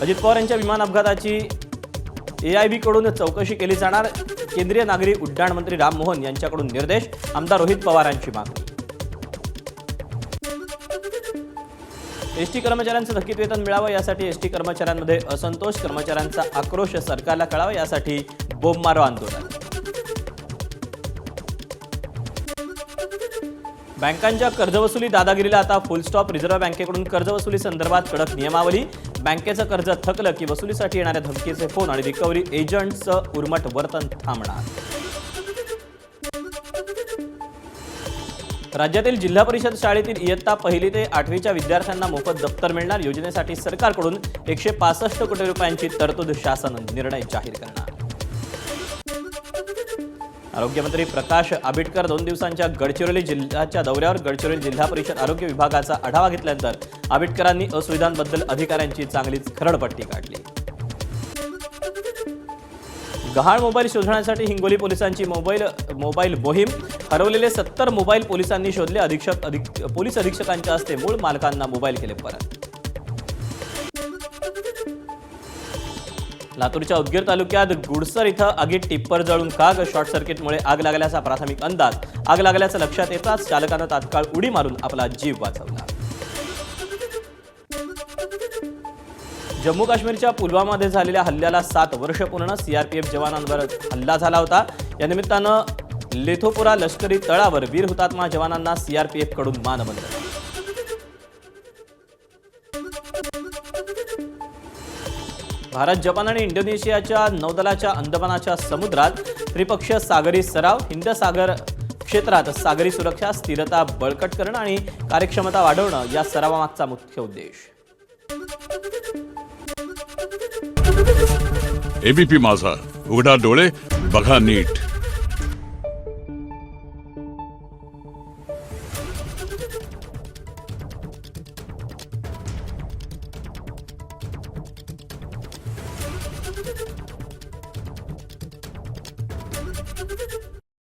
अजित पवार यांच्या विमान अपघाताची AIB कडून चौकशी केली जाणार. केंद्रीय नागरी उड्डाण मंत्री राम मोहन यांच्याकडून निर्देश. आमदार रोहित पवारांची मागणी. एसटी कर्मचाऱ्यांचं थकीत वेतन मिळावं यासाठी एसटी कर्मचाऱ्यांमध्ये असंतोष. कर्मचाऱ्यांचा आक्रोश सरकारला कळावा यासाठी बोंबमारो आंदोलन. बँकांच्या कर्जवसुली दादागिरीला आता फुलस्टॉप. रिझर्व्ह बँकेकडून कर्जवसुली संदर्भात कडक नियमावली. बँकेचं कर्ज थकलं की वसुलीसाठी येणाऱ्या धमकीचे फोन आणि रिकव्हरी एजंट्सचं उर्मट वर्तन थांबणार. राज्यातील जिल्हा परिषद शाळेतील इयत्ता 1ली ते 8वीच्या विद्यार्थ्यांना मोफत दप्तर मिळणार. योजनेसाठी सरकारकडून 165 कोटी रुपयांची तरतूद. शासन निर्णय जाहीर करणार. आरोग्यमंत्री प्रकाश आंबेडकर 2 दिवसांच्या गडचिरोली जिल्ह्याच्या दौऱ्यावर. गडचिरोली जिल्हा परिषद आरोग्य विभागाचा आढावा घेतल्यानंतर आंबेडकरांनी असुविधांबद्दल अधिकाऱ्यांची चांगलीच खरडपट्टी काढली. गहाळ मोबाईल शोधण्यासाठी हिंगोली पोलिसांची मोबाईल मोहीम. हरवलेले 70 मोबाईल पोलिसांनी शोधले. पोलीस अधीक्षकांच्या हस्ते मूळ मालकांना मोबाईल केले परत. लातूरच्या उदगीर तालुक्यात गुडसर इथं आगीत टिप्पर जळून खाक. शॉर्ट सर्किटमुळे आग लागल्याचा प्राथमिक अंदाज. आग लागल्याचं लक्षात येताच चालकानं तात्काळ उडी मारून आपला जीव वाचवला. जम्मू काश्मीरच्या पुलवामामध्ये झालेल्या हल्ल्याला 7 वर्ष पूर्ण. CRPF जवानांवर हल्ला झाला होता. या निमित्तानं लेथोपुरा लष्करी तळावर वीर हुतात्मा जवानांना CRPF कडून मानवंदना. भारत, जपान आणि इंडोनेशियाच्या नौदलाच्या अंदमानाच्या समुद्रात त्रिपक्षीय सागरी सराव. हिंद सागर क्षेत्रात सागरी सुरक्षा, स्थिरता बळकट करणं आणि कार्यक्षमता वाढवणं या सरावामागचा मुख्य उद्देश. ABP माझा, उघडा डोळे बघा नीट.